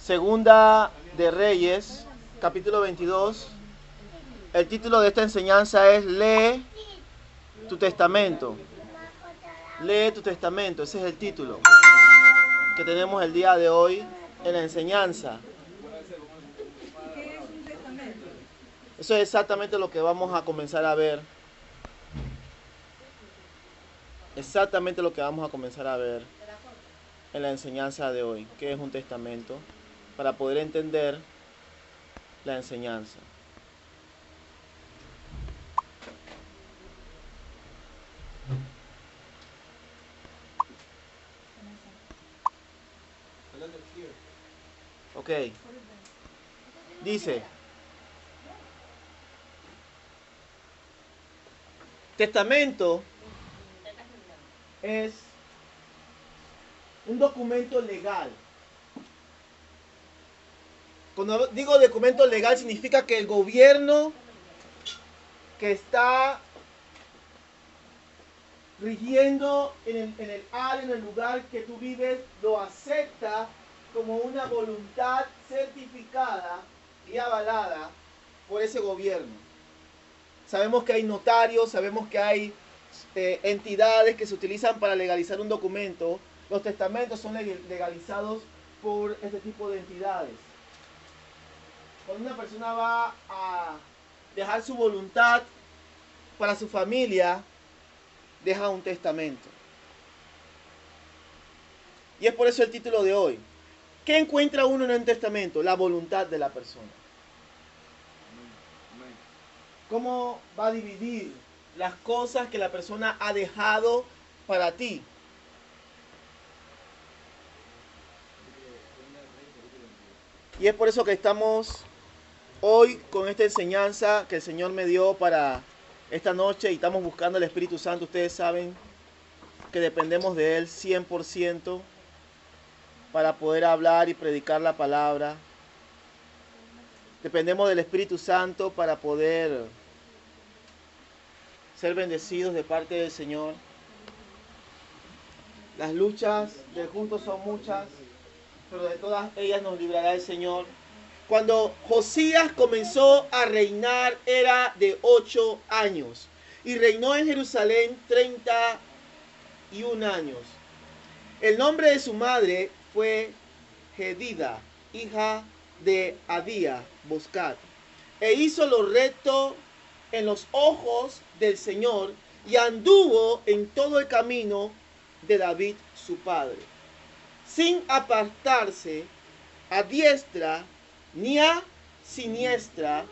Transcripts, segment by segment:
Segunda de Reyes, capítulo 22. El título de esta enseñanza es Lee tu testamento. Lee tu testamento, ese es el título que tenemos el día de hoy en la enseñanza. ¿Qué es un testamento? Eso es exactamente lo que vamos a comenzar a ver. Exactamente lo que vamos a comenzar a ver en la enseñanza de hoy. ¿Qué es un testamento? Para poder entender la enseñanza. Ok. Dice: testamento es un documento legal. Cuando digo documento legal significa que el gobierno que está rigiendo en el área, en el lugar que tú vives, lo acepta como una voluntad certificada y avalada por ese gobierno. Sabemos que hay notarios, sabemos que hay entidades que se utilizan para legalizar un documento. Los testamentos son legalizados por este tipo de entidades. Cuando una persona va a dejar su voluntad para su familia, deja un testamento. Y es por eso el título de hoy. ¿Qué encuentra uno en un testamento? La voluntad de la persona. ¿Cómo va a dividir las cosas que la persona ha dejado para ti? Y es por eso que estamos hoy con esta enseñanza que el Señor me dio para esta noche y estamos buscando el Espíritu Santo. Ustedes saben que dependemos de Él 100% para poder hablar y predicar la palabra. Dependemos del Espíritu Santo para poder ser bendecidos de parte del Señor. Las luchas del justo son muchas, pero de todas ellas nos librará el Señor. Cuando Josías comenzó a reinar era de 8 años y reinó en Jerusalén 31 años. El nombre de su madre fue Jedida, hija de Adía Boscat, e hizo lo recto en los ojos del Señor y anduvo en todo el camino de David su padre, sin apartarse a diestra ni a siniestra.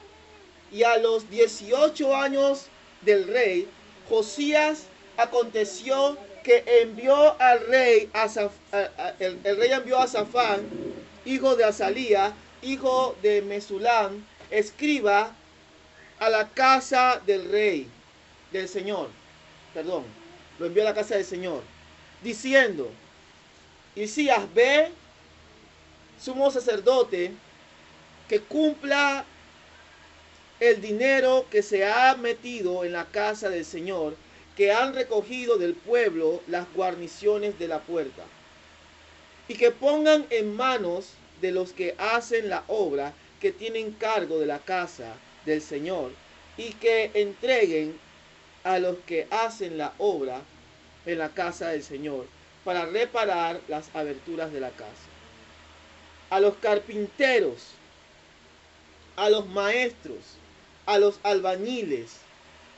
Y a los 18 años del rey Josías aconteció que envió al rey el rey envió a Safán, hijo de Azalía, hijo de Mesulam, escriba, a la casa del rey, del Señor, perdón, lo envió a la casa del Señor, diciendo: Hilcías, ve, sumo sacerdote, que cumpla el dinero que se ha metido en la casa del Señor, que han recogido del pueblo las guarniciones de la puerta, y que pongan en manos de los que hacen la obra, que tienen cargo de la casa del Señor, y que entreguen a los que hacen la obra en la casa del Señor, para reparar las aberturas de la casa. A los carpinteros, a los maestros, a los albañiles,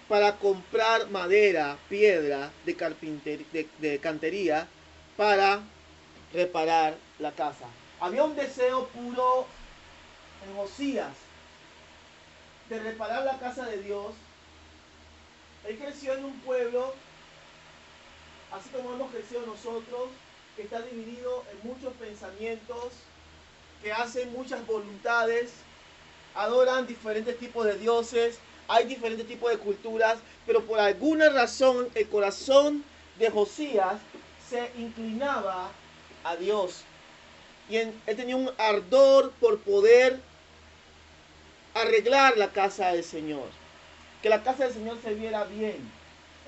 para comprar madera, piedra de cantería, para reparar la casa. Había un deseo puro en Josías de reparar la casa de Dios. Él creció en un pueblo, así como hemos crecido nosotros, que está dividido en muchos pensamientos, que hacen muchas voluntades, adoran diferentes tipos de dioses, hay diferentes tipos de culturas, pero por alguna razón el corazón de Josías se inclinaba a Dios. Y él tenía un ardor por poder arreglar la casa del Señor, que la casa del Señor se viera bien.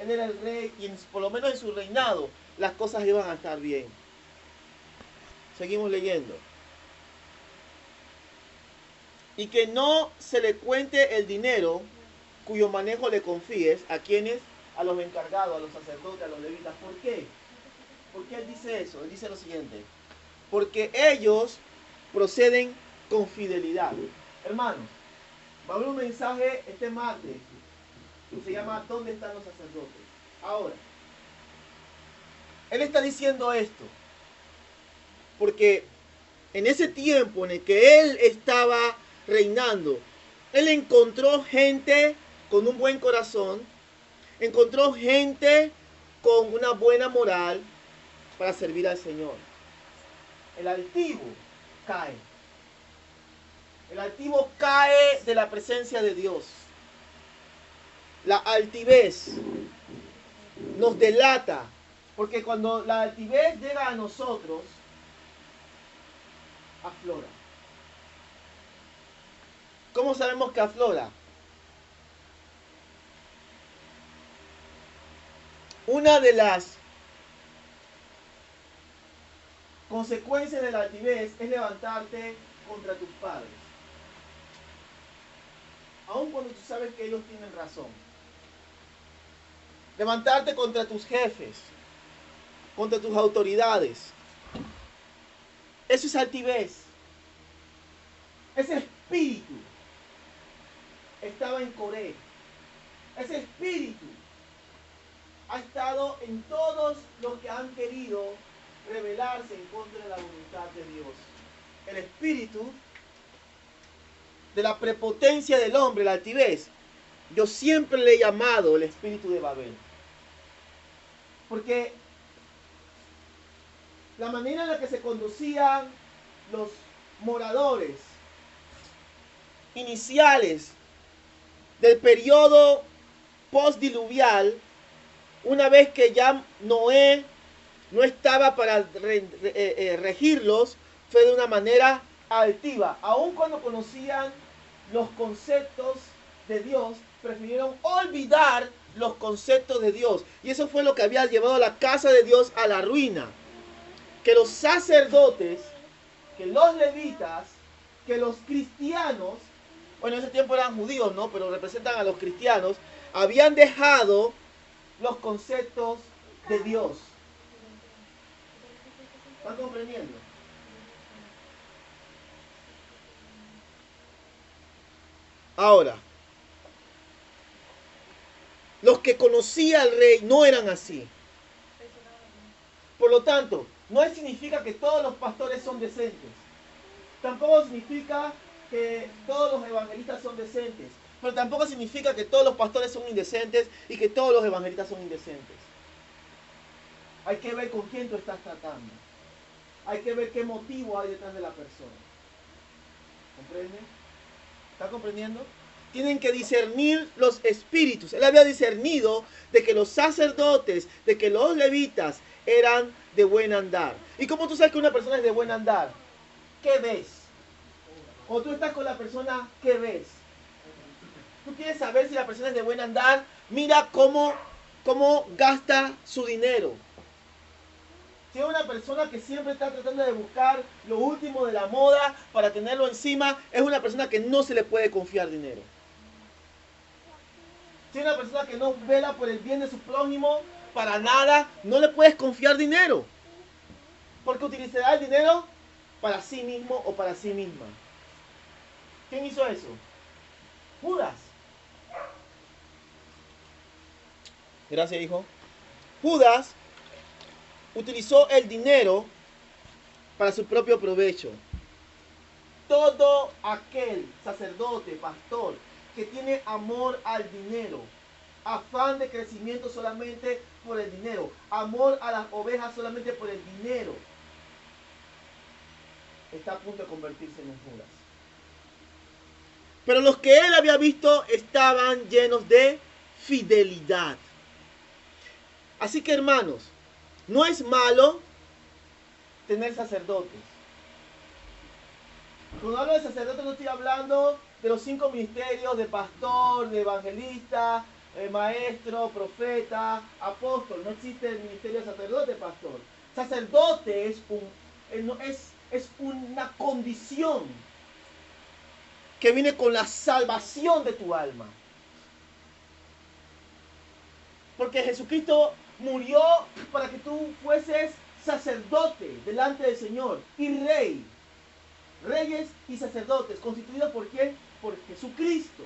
Él era el rey y por lo menos en su reinado las cosas iban a estar bien. Seguimos leyendo. y que no se le cuente el dinero cuyo manejo le confíes. ¿A quiénes? A los encargados, a los sacerdotes, a los levitas. ¿Por qué? ¿Por qué él dice eso? Él dice lo siguiente: porque ellos proceden con fidelidad. Hermanos, va a haber un mensaje este martes que se llama ¿dónde están los sacerdotes? Ahora, él está diciendo esto porque en ese tiempo en el que él estaba reinando, él encontró gente con un buen corazón, encontró gente con una buena moral para servir al Señor. El altivo cae. El altivo cae de la presencia de Dios. La altivez nos delata, porque cuando la altivez llega a nosotros, aflora. ¿Cómo sabemos que aflora? Una de las consecuencias de la altivez es levantarte contra tus padres, aun cuando tú sabes que ellos tienen razón. Levantarte contra tus jefes, contra tus autoridades. Eso es altivez. Ese espíritu estaba en Coré. Ese espíritu ha estado en todos los que han querido rebelarse en contra de la voluntad de Dios. El espíritu de la prepotencia del hombre, la altivez, yo siempre le he llamado el espíritu de Babel. Porque la manera en la que se conducían los moradores iniciales del periodo postdiluvial, una vez que ya Noé no estaba para regirlos, fue de una manera altiva. Aun cuando conocían los conceptos de Dios, prefirieron olvidar los conceptos de Dios. Y eso fue lo que había llevado a la casa de Dios a la ruina. Que los sacerdotes, que los levitas, que los cristianos, bueno, en ese tiempo eran judíos, ¿no? Pero representan a los cristianos, habían dejado los conceptos de Dios. ¿Están comprendiendo? Ahora, los que conocía al rey no eran así. Por lo tanto, no significa que todos los pastores son decentes. Tampoco significa que todos los evangelistas son decentes. Pero tampoco significa que todos los pastores son indecentes y que todos los evangelistas son indecentes. Hay que ver con quién tú estás tratando. Hay que ver qué motivo hay detrás de la persona. ¿Comprende? ¿Está comprendiendo? Tienen que discernir los espíritus. Él había discernido de que los sacerdotes, de que los levitas eran de buen andar. ¿Y cómo tú sabes que una persona es de buen andar? ¿Qué ves? O tú estás con la persona, ¿qué ves? Tú quieres saber si la persona es de buen andar, mira cómo gasta su dinero. Si es una persona que siempre está tratando de buscar lo último de la moda para tenerlo encima, es una persona que no se le puede confiar dinero. Si es una persona que no vela por el bien de su prójimo, para nada, no le puedes confiar dinero. Porque utilizará el dinero para sí mismo o para sí misma. ¿Quién hizo eso? Judas. Gracias, hijo. Judas utilizó el dinero para su propio provecho. Todo aquel sacerdote, pastor, que tiene amor al dinero, afán de crecimiento solamente por el dinero, amor a las ovejas solamente por el dinero, está a punto de convertirse en un Judas. Pero los que él había visto estaban llenos de fidelidad. Así que, hermanos, no es malo tener sacerdotes. Cuando hablo de sacerdotes no estoy hablando de los 5 ministerios de pastor, de evangelista, maestro, profeta, apóstol. No existe el ministerio de sacerdote, pastor. Sacerdote es una condición que viene con la salvación de tu alma. Porque Jesucristo murió para que tú fueses sacerdote delante del Señor y rey. Reyes y sacerdotes, constituidos ¿por quién? Por Jesucristo.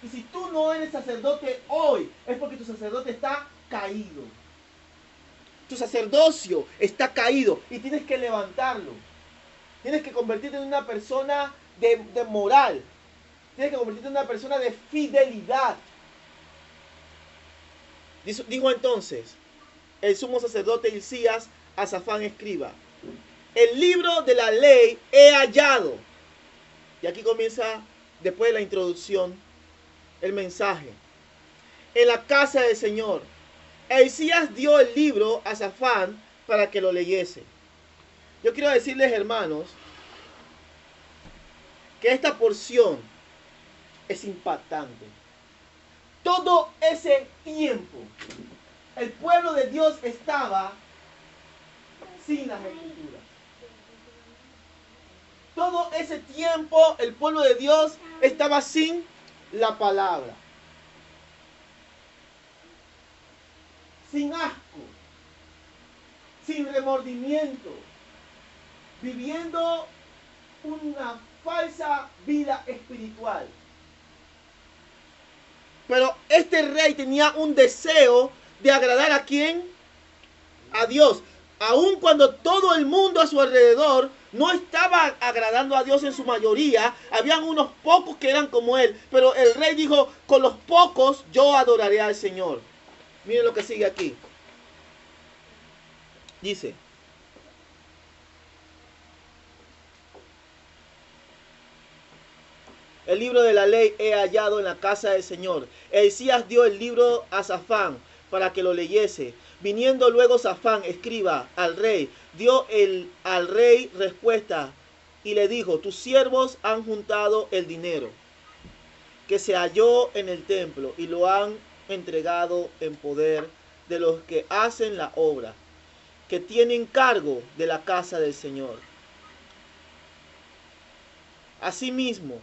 Y si tú no eres sacerdote hoy, es porque tu sacerdote está caído. Tu sacerdocio está caído y tienes que levantarlo. Tienes que convertirte en una persona de moral. Tienes que convertirte en una persona de fidelidad. Dijo entonces el sumo sacerdote Hilcías a Safán escriba: el libro de la ley he hallado. Y aquí comienza, después de la introducción, el mensaje. En la casa del Señor. Hilcías dio el libro a Safán para que lo leyese. Yo quiero decirles, hermanos, que esta porción es impactante. Todo ese tiempo, el pueblo de Dios estaba sin las Escrituras. Todo ese tiempo, el pueblo de Dios estaba sin la palabra. Sin asco, sin remordimiento, viviendo una falsa vida espiritual. Pero este rey tenía un deseo de agradar ¿a quién? A Dios. Aun cuando todo el mundo a su alrededor no estaba agradando a Dios en su mayoría, habían unos pocos que eran como él. Pero el rey dijo, con los pocos yo adoraré al Señor. Miren lo que sigue aquí. Dice: el libro de la ley he hallado en la casa del Señor. Hilcías dio el libro a Safán para que lo leyese. Viniendo luego Safán, escriba, al rey, dio al rey respuesta y le dijo: tus siervos han juntado el dinero que se halló en el templo y lo han entregado en poder de los que hacen la obra, que tienen cargo de la casa del Señor. Asimismo,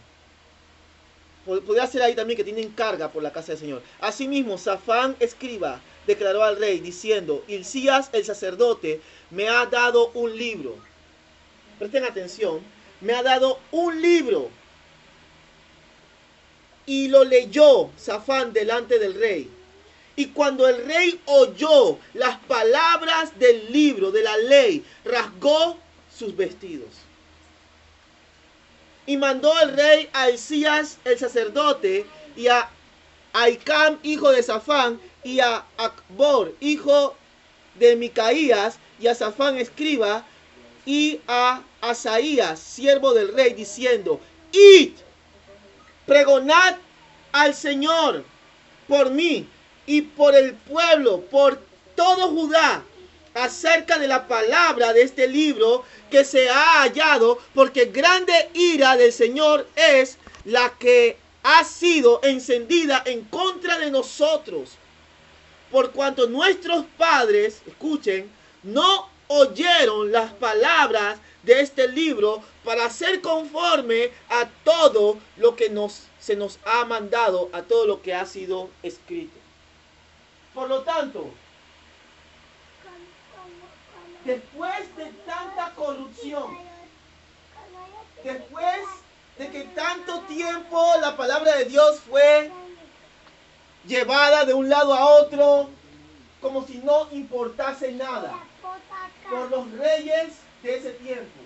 podría ser ahí también que tienen carga por la casa del Señor. Asimismo, Safán escriba declaró al rey diciendo: Hilcías el sacerdote me ha dado un libro. Presten atención, me ha dado un libro. Y lo leyó Safán delante del rey. Y cuando el rey oyó las palabras del libro de la ley, rasgó sus vestidos. Y mandó el rey a Hilcías el sacerdote y a Ahicam, hijo de Safán, y a Acbor, hijo de Micaías, y a Safán escriba, y a Asaías, siervo del rey, diciendo: id, pregonad al Señor por mí y por el pueblo, por todo Judá, acerca de la palabra de este libro que se ha hallado, porque grande ira del Señor es la que ha sido encendida en contra de nosotros, por cuanto nuestros padres, escuchen, no oyeron las palabras de este libro para hacer conforme a todo lo que se nos ha mandado, a todo lo que ha sido escrito. Por lo tanto, después de tanta corrupción, después de que tanto tiempo la palabra de Dios fue llevada de un lado a otro, como si no importase nada, por los reyes de ese tiempo,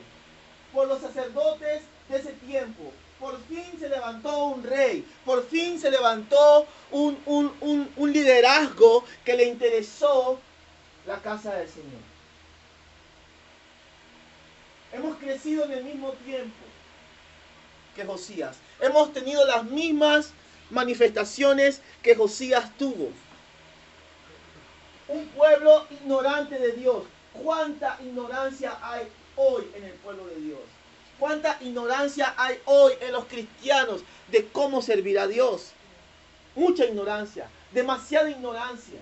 por los sacerdotes de ese tiempo, por fin se levantó un rey, por fin se levantó un liderazgo que le interesó la casa del Señor. Hemos crecido en el mismo tiempo que Josías. Hemos tenido las mismas manifestaciones que Josías tuvo. Un pueblo ignorante de Dios. ¿Cuánta ignorancia hay hoy en el pueblo de Dios? ¿Cuánta ignorancia hay hoy en los cristianos de cómo servir a Dios? Mucha ignorancia, demasiada ignorancia.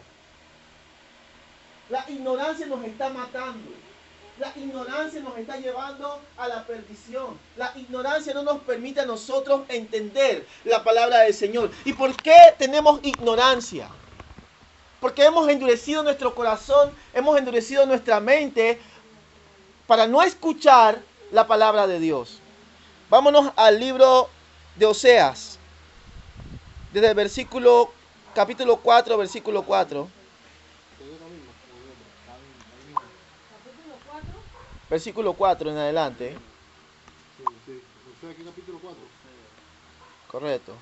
La ignorancia nos está matando. La ignorancia nos está llevando a la perdición. La ignorancia no nos permite a nosotros entender la palabra del Señor. ¿Y por qué tenemos ignorancia? Porque hemos endurecido nuestro corazón, hemos endurecido nuestra mente para no escuchar la palabra de Dios. Vámonos al libro de Oseas, desde el capítulo 4, versículo 4. Versículo 4 en adelante. Sí. O sea, aquí capítulo 4. Correcto.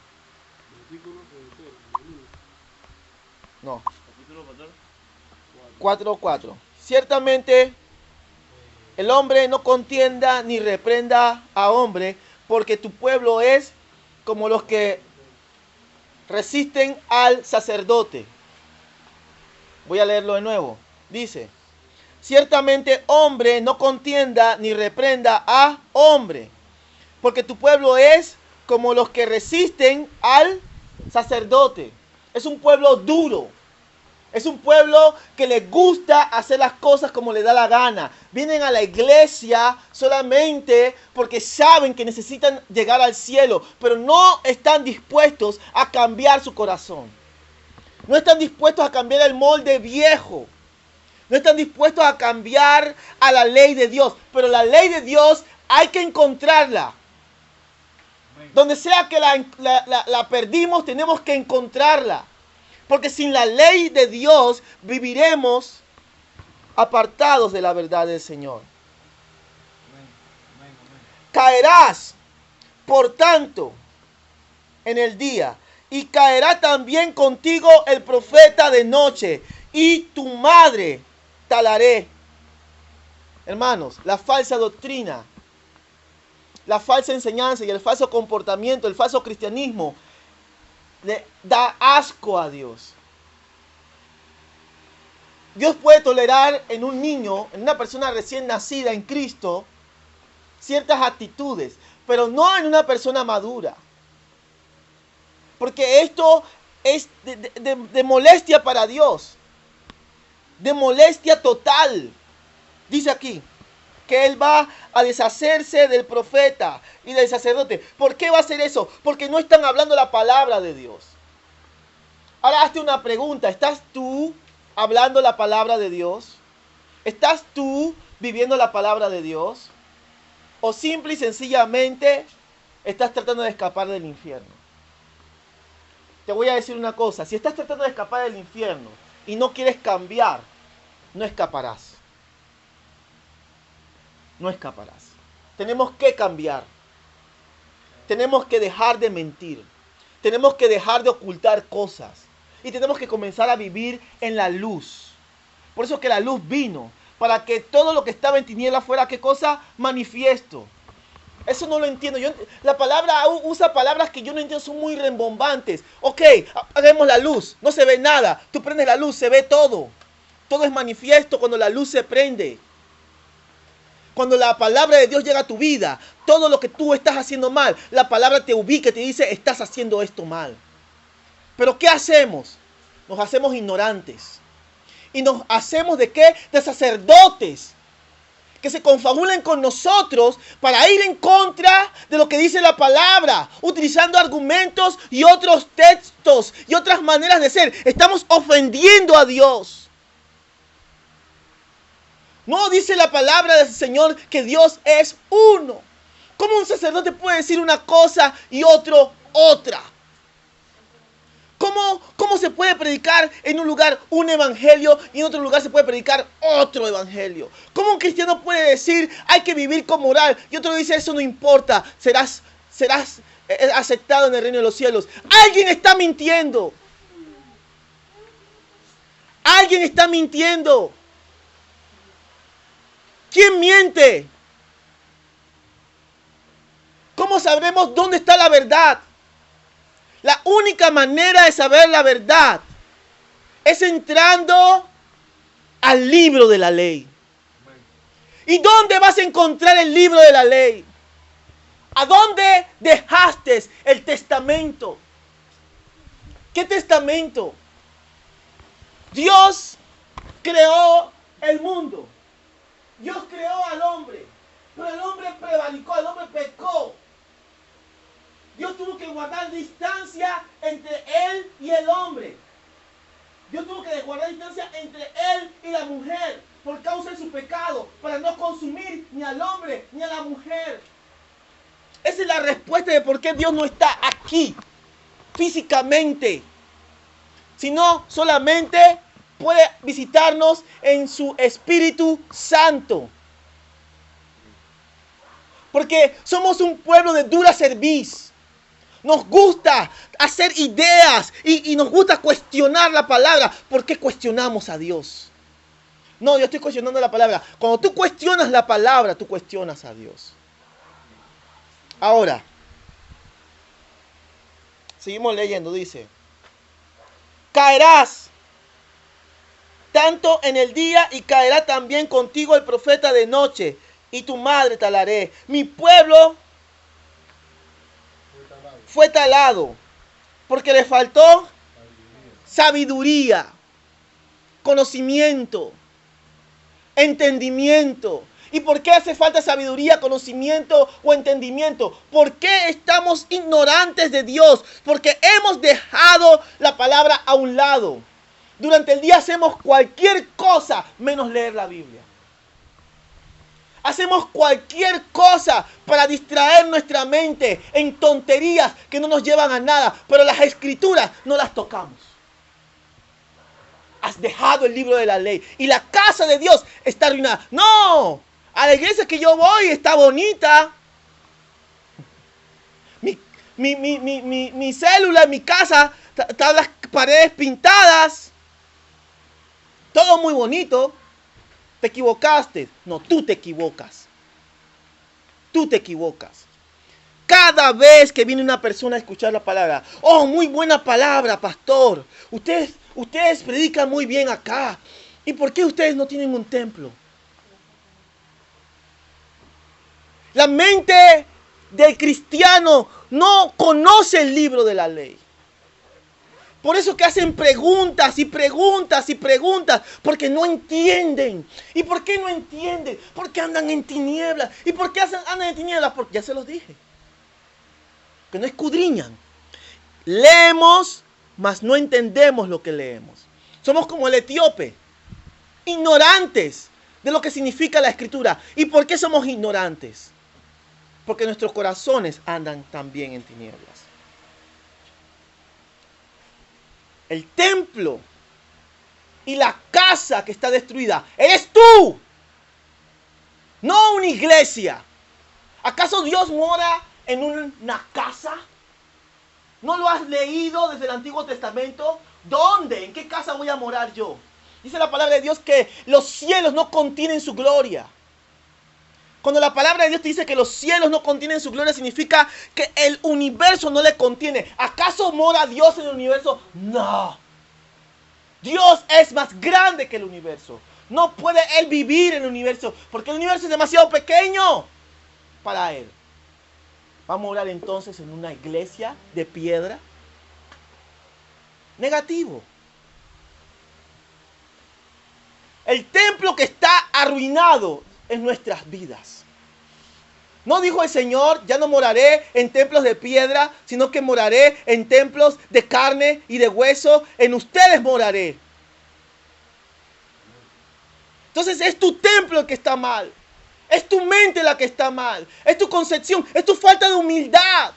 Versículo No. Capítulo 14. 4:4. Ciertamente el hombre no contienda ni reprenda a hombre, porque tu pueblo es como los que resisten al sacerdote. Voy a leerlo de nuevo. Dice: ciertamente hombre no contienda ni reprenda a hombre, porque tu pueblo es como los que resisten al sacerdote. Es un pueblo duro. Es un pueblo que le gusta hacer las cosas como le da la gana. Vienen a la iglesia solamente porque saben que necesitan llegar al cielo, pero no están dispuestos a cambiar su corazón. No están dispuestos a cambiar el molde viejo. No están dispuestos a cambiar a la ley de Dios. Pero la ley de Dios hay que encontrarla. Donde sea que la perdimos, tenemos que encontrarla. Porque sin la ley de Dios viviremos apartados de la verdad del Señor. Caerás, por tanto, en el día, y caerá también contigo el profeta de noche, y tu madre talaré. Hermanos, la falsa doctrina, la falsa enseñanza y el falso comportamiento, el falso cristianismo, le da asco a Dios. Dios puede tolerar en un niño, en una persona recién nacida en Cristo, ciertas actitudes, pero no en una persona madura. Porque esto es de molestia para Dios. De molestia total. Dice aquí que Él va a deshacerse del profeta y del sacerdote. ¿Por qué va a hacer eso? Porque no están hablando la palabra de Dios. Ahora hazte una pregunta. ¿Estás tú hablando la palabra de Dios? ¿Estás tú viviendo la palabra de Dios? ¿O simple y sencillamente estás tratando de escapar del infierno? Te voy a decir una cosa. Si estás tratando de escapar del infierno y no quieres cambiar, no escaparás. No escaparás. Tenemos que cambiar. Tenemos que dejar de mentir. Tenemos que dejar de ocultar cosas. Y tenemos que comenzar a vivir en la luz. Por eso que la luz vino. Para que todo lo que estaba en tinieblas fuera, ¿qué cosa? Manifiesto. Eso no lo entiendo. La palabra usa palabras que yo no entiendo, son muy rembombantes. Ok, hagamos la luz. No se ve nada. Tú prendes la luz, se ve todo. Todo es manifiesto cuando la luz se prende. Cuando la palabra de Dios llega a tu vida, todo lo que tú estás haciendo mal, la palabra te ubica y te dice, estás haciendo esto mal. Pero ¿qué hacemos? Nos hacemos ignorantes. ¿Y nos hacemos de qué? De sacerdotes que se confabulan con nosotros para ir en contra de lo que dice la palabra, utilizando argumentos y otros textos y otras maneras de ser. Estamos ofendiendo a Dios. No dice la palabra del Señor que Dios es uno. ¿Cómo un sacerdote puede decir una cosa y otro otra? ¿Cómo se puede predicar en un lugar un evangelio y en otro lugar se puede predicar otro evangelio? ¿Cómo un cristiano puede decir hay que vivir con moral y otro dice eso no importa, serás aceptado en el reino de los cielos? Alguien está mintiendo. Alguien está mintiendo. ¿Quién miente? ¿Cómo sabremos dónde está la verdad? La única manera de saber la verdad es entrando al libro de la ley. ¿Y dónde vas a encontrar el libro de la ley? ¿A dónde dejaste el testamento? ¿Qué testamento? Dios creó el mundo. Dios creó al hombre, pero el hombre prevaricó, el hombre pecó. Dios tuvo que guardar distancia entre él y el hombre. Dios tuvo que guardar distancia entre él y la mujer por causa de su pecado, para no consumir ni al hombre ni a la mujer. Esa es la respuesta de por qué Dios no está aquí físicamente, sino solamente puede visitarnos en su Espíritu Santo. Porque somos un pueblo de dura cerviz. Nos gusta hacer ideas y nos gusta cuestionar la palabra. ¿Por qué cuestionamos a Dios? No, yo estoy cuestionando la palabra. Cuando tú cuestionas la palabra, tú cuestionas a Dios. Ahora, seguimos leyendo, dice: caerás tanto en el día y caerá también contigo el profeta de noche, y tu madre talaré. Mi pueblo fue talado porque le faltó sabiduría, conocimiento, entendimiento. ¿Y por qué hace falta sabiduría, conocimiento o entendimiento? ¿Por qué estamos ignorantes de Dios? Porque hemos dejado la palabra a un lado. Durante el día hacemos cualquier cosa menos leer la Biblia. Hacemos cualquier cosa para distraer nuestra mente en tonterías que no nos llevan a nada. Pero las escrituras no las tocamos. Has dejado el libro de la ley y la casa de Dios está arruinada. ¡No! A la iglesia que yo voy está bonita. Mi célula en mi casa, están las paredes pintadas. Todo muy bonito. Te equivocaste. No, tú te equivocas. Tú te equivocas. Cada vez que viene una persona a escuchar la palabra: oh, muy buena palabra, pastor. Ustedes predican muy bien acá. ¿Y por qué ustedes no tienen un templo? La mente del cristiano no conoce el libro de la ley. Por eso que hacen preguntas y preguntas y preguntas, porque no entienden. ¿Y por qué no entienden? Porque andan en tinieblas. ¿Y por qué andan en tinieblas? Porque ya se los dije. Que no escudriñan. Leemos, mas no entendemos lo que leemos. Somos como el etíope, ignorantes de lo que significa la escritura. ¿Y por qué somos ignorantes? Porque nuestros corazones andan también en tinieblas. El templo y la casa que está destruida eres tú, no una iglesia. ¿Acaso Dios mora en una casa? ¿No lo has leído desde el Antiguo Testamento? ¿Dónde? ¿En qué casa voy a morar yo? Dice la palabra de Dios que los cielos no contienen su gloria. Cuando la palabra de Dios te dice que los cielos no contienen su gloria, significa que el universo no le contiene. ¿Acaso mora Dios en el universo? No. Dios es más grande que el universo. No puede Él vivir en el universo, porque el universo es demasiado pequeño para Él. ¿Va a morar entonces en una iglesia de piedra? Negativo. El templo que está arruinado en nuestras vidas. ¿No dijo el Señor: ya no moraré en templos de piedra, sino que moraré en templos de carne y de hueso? En ustedes moraré. Entonces es tu templo el que está mal. Es tu mente la que está mal. Es tu concepción. Es tu falta de humildad.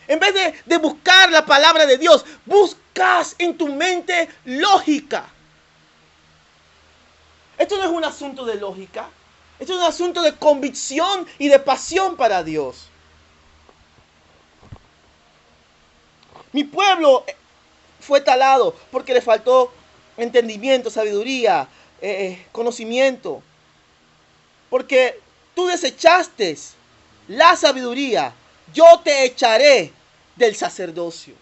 En vez de buscar la palabra de Dios, buscas en tu mente lógica. Esto no es un asunto de lógica. Esto es un asunto de convicción y de pasión para Dios. Mi pueblo fue talado porque le faltó entendimiento, sabiduría, conocimiento. Porque tú desechaste la sabiduría, yo te echaré del sacerdocio.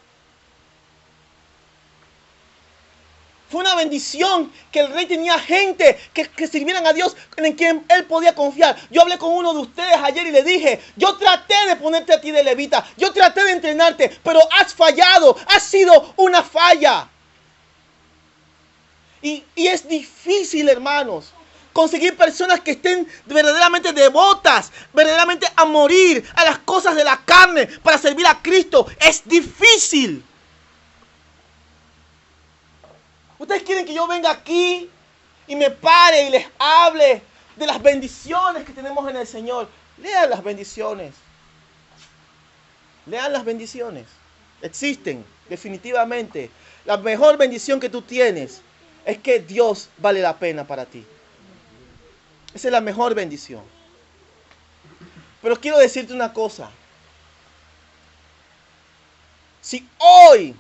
Fue una bendición que el rey tenía gente que sirvieran a Dios, en quien él podía confiar. Yo hablé con uno de ustedes ayer y le dije: yo traté de ponerte a ti de levita, yo traté de entrenarte, pero has fallado, has sido una falla. Y es difícil, hermanos, conseguir personas que estén verdaderamente devotas, verdaderamente a morir a las cosas de la carne para servir a Cristo, es difícil. ¿Ustedes quieren que yo venga aquí y me pare y les hable de las bendiciones que tenemos en el Señor? Lean las bendiciones. Lean las bendiciones. Existen, definitivamente. La mejor bendición que tú tienes es que Dios vale la pena para ti. Esa es la mejor bendición. Pero quiero decirte una cosa. Si hoy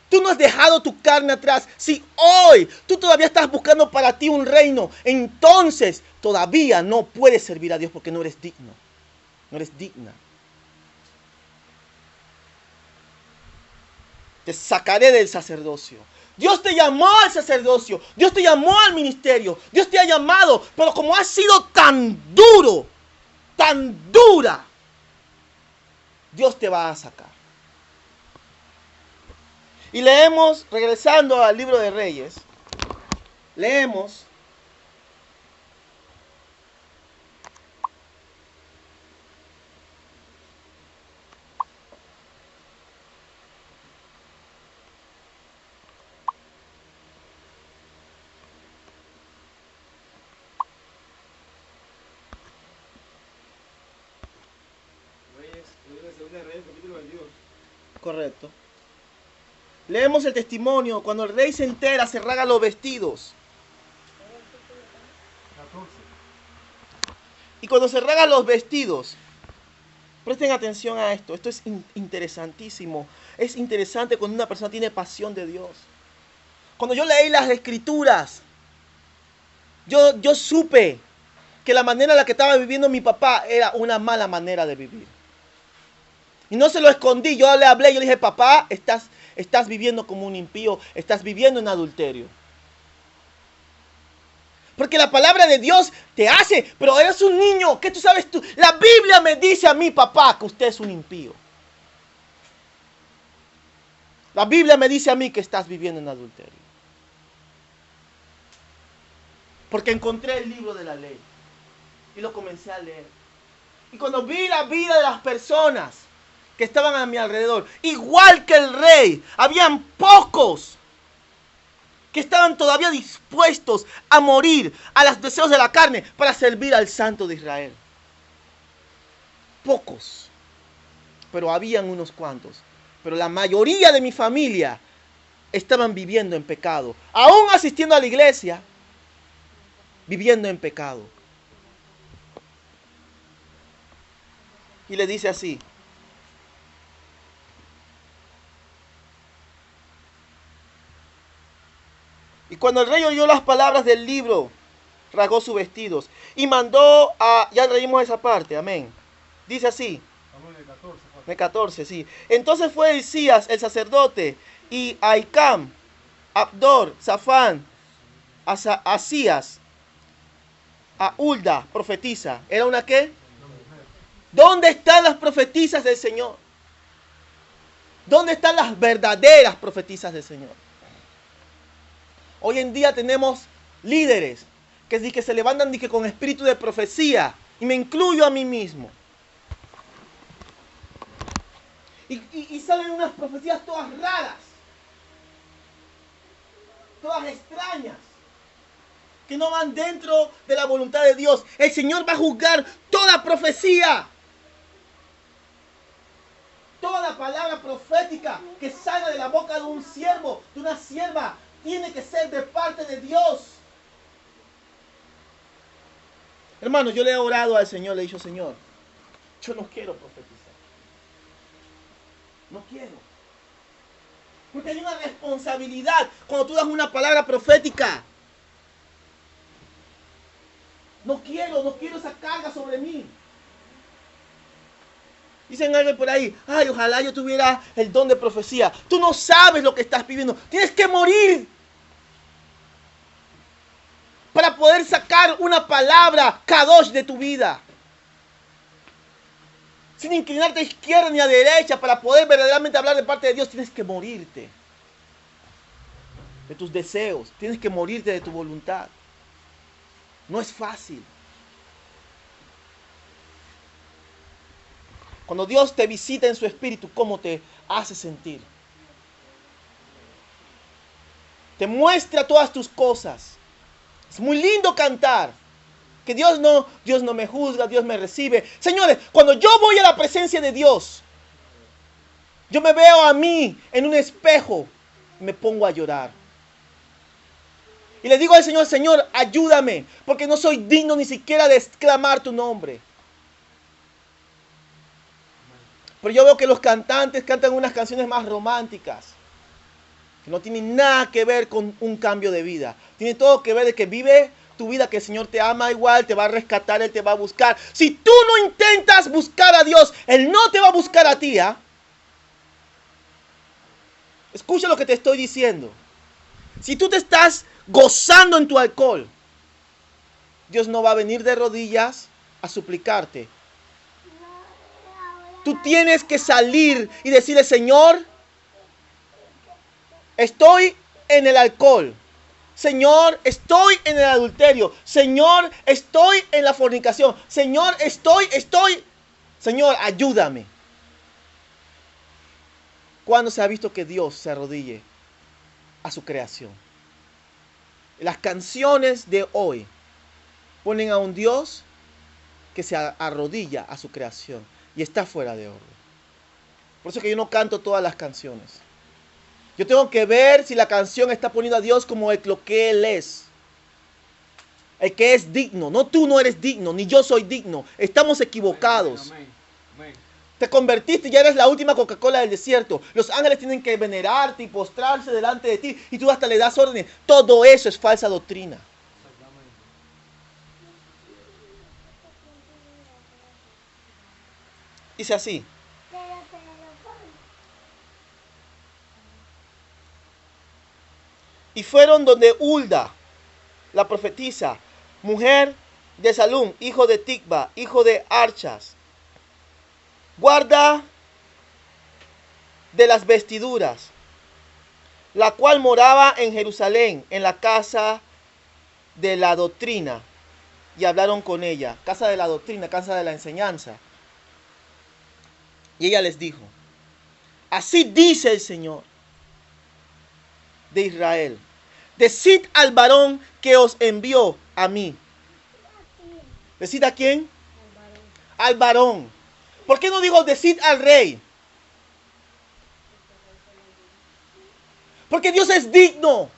tú no has dejado tu carne atrás, si hoy tú todavía estás buscando para ti un reino, entonces todavía no puedes servir a Dios porque no eres digno. No eres digna. Te sacaré del sacerdocio. Dios te llamó al sacerdocio. Dios te llamó al ministerio. Dios te ha llamado. Pero como has sido tan duro, tan dura, Dios te va a sacar. Y leemos, regresando al libro de Reyes, leemos Segunda de Reyes, capítulo 22. correcto. Leemos el testimonio. Cuando el rey se entera, se rasga los vestidos. 14. Y cuando se rasgan los vestidos, presten atención a esto. Esto es interesantísimo. Es interesante cuando una persona tiene pasión de Dios. Cuando yo leí las escrituras, yo supe que la manera en la que estaba viviendo mi papá era una mala manera de vivir. Y no se lo escondí. Yo le hablé, yo le dije, papá, estás viviendo como un impío, estás viviendo en adulterio. Porque la palabra de Dios te hace, pero eres un niño, ¿qué tú sabes tú? La Biblia me dice a mí, papá, que usted es un impío. La Biblia me dice a mí que estás viviendo en adulterio. Porque encontré el libro de la ley y lo comencé a leer. Y cuando vi la vida de las personas que estaban a mi alrededor, igual que el rey, habían pocos que estaban todavía dispuestos a morir a los deseos de la carne para servir al Santo de Israel. Pocos, pero habían unos cuantos. Pero la mayoría de mi familia estaban viviendo en pecado, aún asistiendo a la iglesia, viviendo en pecado. Y le dice así: y cuando el rey oyó las palabras del libro, rasgó sus vestidos y mandó a... Ya leímos esa parte, amén. Dice así, Estamos en el 14. en el 14, sí. Entonces fue Hilcías, el sacerdote, y Ahicam, Abdor, Safán, Asías, a Hulda, profetisa. ¿Era una qué? ¿Dónde están las profetisas del Señor? ¿Dónde están las verdaderas profetisas del Señor? Hoy en día tenemos líderes que se levantan con espíritu de profecía. Y me incluyo a mí mismo. Y salen unas profecías todas raras. Todas extrañas. Que no van dentro de la voluntad de Dios. El Señor va a juzgar toda profecía. Toda palabra profética que salga de la boca de un siervo, de una sierva, tiene que ser de parte de Dios. Hermano, yo le he orado al Señor, le he dicho, Señor, yo no quiero profetizar. No quiero. Porque hay una responsabilidad cuando tú das una palabra profética. No quiero esa carga sobre mí. Dicen algo por ahí, ay, ojalá yo tuviera el don de profecía. Tú no sabes lo que estás viviendo. Tienes que morir para poder sacar una palabra kadosh de tu vida. Sin inclinarte a izquierda ni a derecha, para poder verdaderamente hablar de parte de Dios, tienes que morirte de tus deseos. Tienes que morirte de tu voluntad. No es fácil. Cuando Dios te visita en su espíritu, ¿cómo te hace sentir? Te muestra todas tus cosas. Es muy lindo cantar. Que Dios no me juzga, Dios me recibe. Señores, cuando yo voy a la presencia de Dios, yo me veo a mí en un espejo y me pongo a llorar. Y le digo al Señor, Señor, ayúdame, porque no soy digno ni siquiera de exclamar tu nombre. Pero yo veo que los cantantes cantan unas canciones más románticas, que no tienen nada que ver con un cambio de vida. Tiene todo que ver de que vive tu vida, que el Señor te ama igual, te va a rescatar, Él te va a buscar. Si tú no intentas buscar a Dios, Él no te va a buscar a ti, ¿ah? Escucha lo que te estoy diciendo. Si tú te estás gozando en tu alcohol, Dios no va a venir de rodillas a suplicarte. Tú tienes que salir y decirle, Señor, estoy en el alcohol. Señor, estoy en el adulterio. Señor, estoy en la fornicación. Señor, estoy. Señor, ayúdame. ¿Cuándo se ha visto que Dios se arrodille a su creación? Las canciones de hoy ponen a un Dios que se arrodilla a su creación y está fuera de orden. Por eso es que yo no canto todas las canciones. Yo tengo que ver si la canción está poniendo a Dios como lo que Él es. El que es digno. No, tú no eres digno, ni yo soy digno. Estamos equivocados. Amén. Amén. Te convertiste y ya eres la última Coca-Cola del desierto. Los ángeles tienen que venerarte y postrarse delante de ti. Y tú hasta le das órdenes. Todo eso es falsa doctrina. Dice así. Y fueron donde Hulda, la profetisa, mujer de Salum, hijo de Tikva, hijo de Archas, guarda de las vestiduras, la cual moraba en Jerusalén, en la casa de la doctrina, y hablaron con ella. Casa de la doctrina, casa de la enseñanza. Y ella les dijo, así dice el Señor de Israel, decid al varón que os envió a mí. ¿Decid a quién? Al varón. ¿Por qué no digo decid al rey? Porque Dios es digno.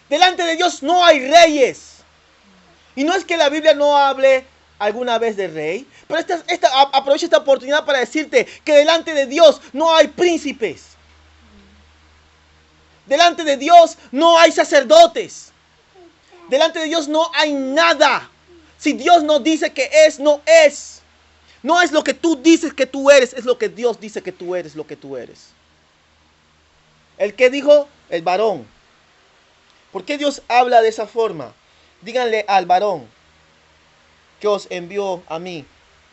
Delante de Dios no hay reyes. Y no es que la Biblia no hable alguna vez de rey, pero aprovecha esta oportunidad para decirte que delante de Dios no hay príncipes. Delante de Dios no hay sacerdotes. Delante de Dios no hay nada. Si Dios no dice que es, no es. No es lo que tú dices que tú eres, es lo que Dios dice que tú eres, lo que tú eres. ¿El qué dijo? El varón. ¿Por qué Dios habla de esa forma? Díganle al varón que os envió a mí.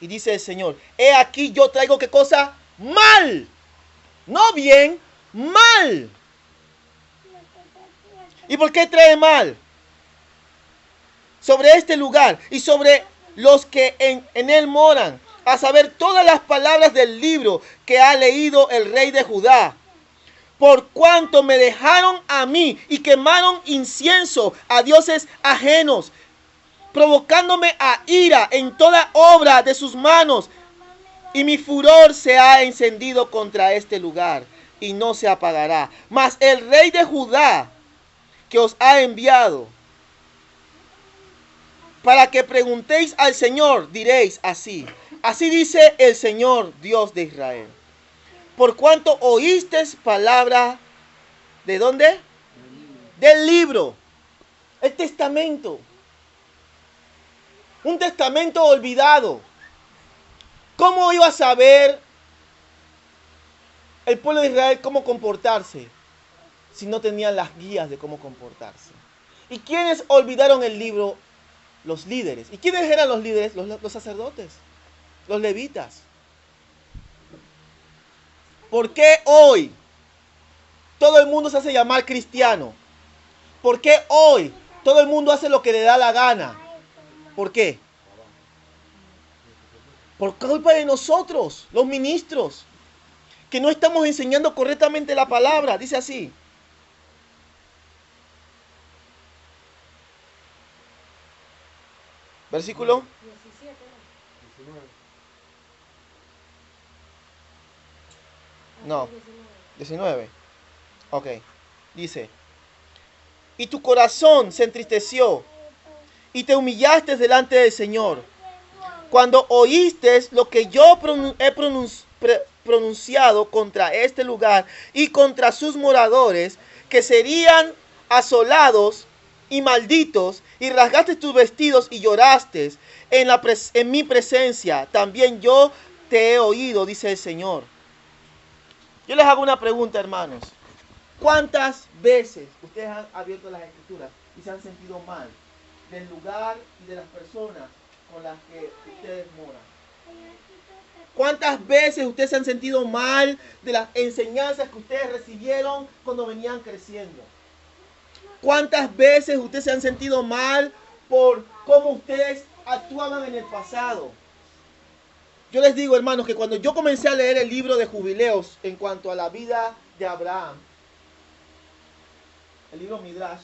Y dice el Señor, he aquí yo traigo ¿qué cosa? Mal. No bien, mal. ¿Y por qué trae mal? Sobre este lugar y sobre los que en él moran, a saber todas las palabras del libro que ha leído el rey de Judá. Por cuanto me dejaron a mí y quemaron incienso a dioses ajenos, provocándome a ira en toda obra de sus manos. Y mi furor se ha encendido contra este lugar y no se apagará. Mas el rey de Judá que os ha enviado, para que preguntéis al Señor, diréis así. Así dice el Señor, Dios de Israel. Por cuanto oísteis palabra, ¿de dónde? Del libro. El testamento. Un testamento olvidado. ¿Cómo iba a saber el pueblo de Israel cómo comportarse si no tenían las guías de cómo comportarse? ¿Y quiénes olvidaron el libro? Los líderes. ¿Y quiénes eran los líderes? Los sacerdotes, los levitas. ¿Por qué hoy todo el mundo se hace llamar cristiano? ¿Por qué hoy todo el mundo hace lo que le da la gana? ¿Por qué? Por culpa de nosotros, los ministros, que no estamos enseñando correctamente la palabra. Dice así. Versículo 17, ¿no? 19. No. 19. 19. Ok. Dice. Y tu corazón se entristeció y te humillaste delante del Señor cuando oíste lo que yo he pronunciado contra este lugar y contra sus moradores, que serían asolados y malditos, y rasgaste tus vestidos y lloraste en mi presencia. También yo te he oído, dice el Señor. Yo les hago una pregunta, hermanos. ¿Cuántas veces ustedes han abierto las Escrituras y se han sentido mal del lugar y de las personas con las que ustedes moran? ¿Cuántas veces ustedes se han sentido mal de las enseñanzas que ustedes recibieron cuando venían creciendo? ¿Cuántas veces ustedes se han sentido mal por cómo ustedes actuaban en el pasado? Yo les digo, hermanos, que cuando yo comencé a leer el libro de Jubileos en cuanto a la vida de Abraham, el libro Midrash,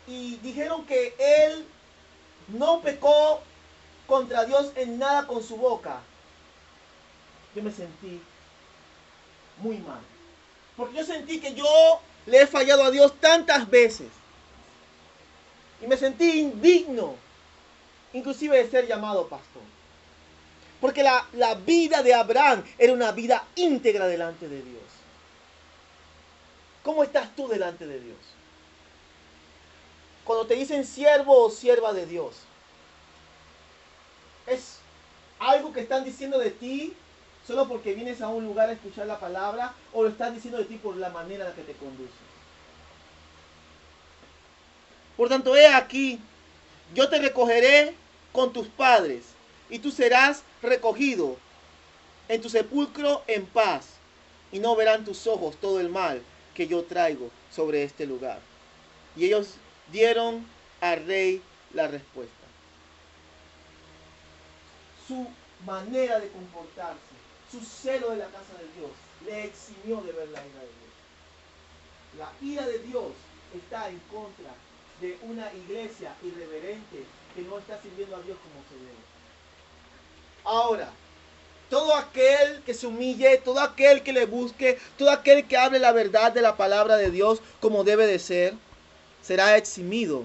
y dijeron que él no pecó contra Dios en nada con su boca, yo me sentí muy mal. Porque yo sentí que yo le he fallado a Dios tantas veces. Y me sentí indigno, inclusive de ser llamado pastor. Porque la vida de Abraham era una vida íntegra delante de Dios. ¿Cómo estás tú delante de Dios? Cuando te dicen siervo o sierva de Dios, ¿es algo que están diciendo de ti solo porque vienes a un lugar a escuchar la palabra, o lo están diciendo de ti por la manera en la que te conduces? Por tanto, he aquí, yo te recogeré con tus padres, y tú serás recogido en tu sepulcro en paz, y no verán tus ojos todo el mal que yo traigo sobre este lugar. Y ellos dieron al rey la respuesta. Su manera de comportarse, su celo de la casa de Dios, le eximió de ver la ira de Dios. La ira de Dios está en contra de una iglesia irreverente que no está sirviendo a Dios como se debe. Ahora, todo aquel que se humille, todo aquel que le busque, todo aquel que hable la verdad de la palabra de Dios como debe de ser, será eximido